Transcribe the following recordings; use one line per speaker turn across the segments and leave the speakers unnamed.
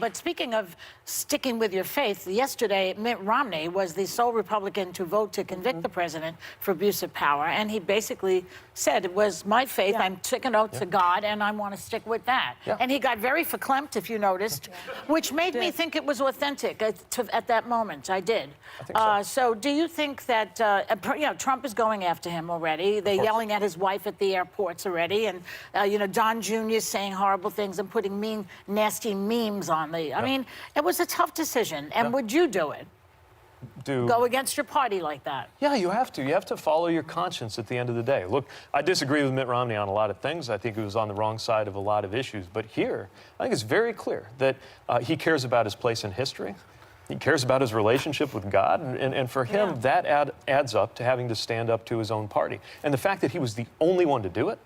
But speaking of sticking with your faith, yesterday Mitt Romney was the sole Republican to vote to convict the president for abuse of power, and he basically said it was my faith. I'm taking oath to God, and I want to stick with that. And he got very verklempt, if you noticed, which made me think it was authentic at that moment. I did.
I think so.
So do you think that, Trump is going after him already? They're yelling at his wife at the airports already, and, Don Jr. is saying horrible things and putting mean, nasty memes on the... I mean, it was a tough decision. And would you do it? Go against your party like that?
Yeah, you have to. You have to follow your conscience at the end of the day. Look, I disagree with Mitt Romney on a lot of things. I think he was on the wrong side of a lot of issues. But here, I think it's very clear that he cares about his place in history. He cares about his relationship with God. And for him, that adds up to having to stand up to his own party. And the fact that he was the only one to do it,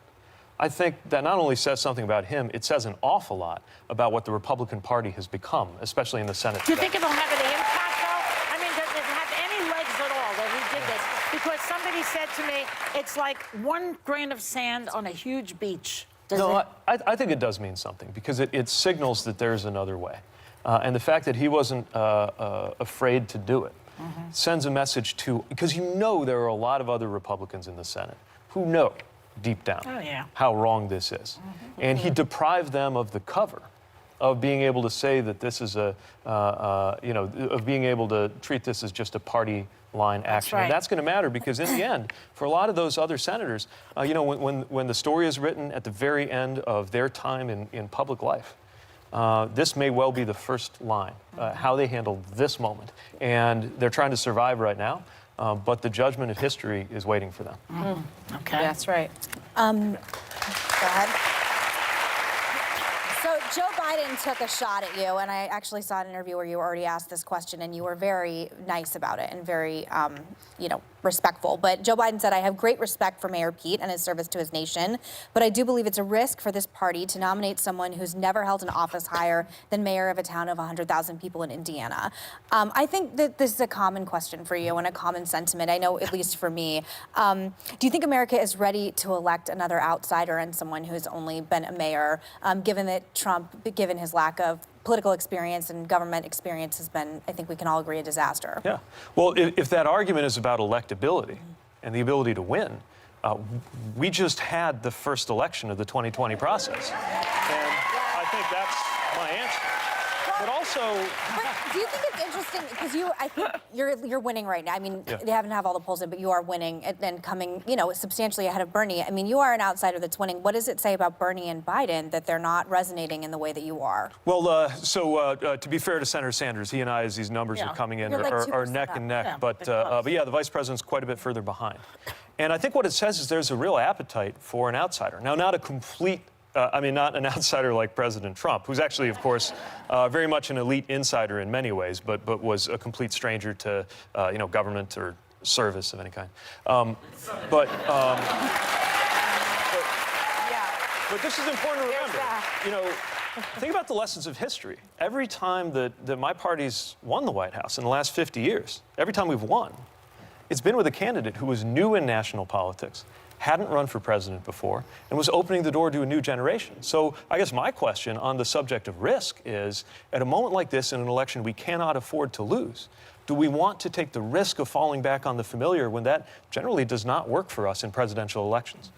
I think that not only says something about him, it says an awful lot about what the Republican Party has become, especially in the Senate.
Do you think it'll have any impact, though? I mean, does it have any legs at all that he did this? Because somebody said to me, it's like one grain of sand on a huge beach.
I think it does mean something, because it signals that there's another way. And the fact that he wasn't afraid to do it sends a message to, because there are a lot of other Republicans in the Senate who know deep down how wrong this is. And he deprived them of the cover of being able to say that this is of being able to treat this as just a party line action. And that's going to matter, because in the end, for a lot of those other senators, when the story is written at the very end of their time in public life, this may well be the first line, how they handle this moment. And they're trying to survive right now. But the judgment of history is waiting for them.
Okay.
That's right.
Go ahead. So Joe Biden took a shot at you, and I actually saw an interview where you already asked this question, and you were very nice about it and very, respectful. But Joe Biden said, I have great respect for Mayor Pete and his service to his nation, but I do believe it's a risk for this party to nominate someone who's never held an office higher than mayor of a town of 100,000 people in Indiana. I think that this is a common question for you and a common sentiment, I know, at least for me. Do you think America is ready to elect another outsider and someone who's only been a mayor, given that Trump, given his lack of political experience and government experience, has been, I think we can all agree, a disaster?
Yeah. Well, if that argument is about electability and the ability to win, we just had the first election of the 2020 process. And I think that's my answer. But also...
But do you think it's interesting, because I think you're winning right now. I mean, they haven't have all the polls in, but you are winning and coming, substantially ahead of Bernie. I mean, you are an outsider that's winning. What does it say about Bernie and Biden that they're not resonating in the way that you are?
Well, to be fair to Senator Sanders, he and I, as these numbers are coming in, are neck and neck.
Yeah,
but the vice president's quite a bit further behind. And I think what it says is there's a real appetite for an outsider. Now, not a complete... not an outsider like President Trump, who's actually, of course, very much an elite insider in many ways, but was a complete stranger to, government or service of any kind. But this is important to remember. Think about the lessons of history. Every time that my party's won the White House in the last 50 years, every time we've won, it's been with a candidate who was new in national politics, hadn't run for president before, and was opening the door to a new generation. So I guess my question on the subject of risk is, at a moment like this in an election we cannot afford to lose, do we want to take the risk of falling back on the familiar when that generally does not work for us in presidential elections?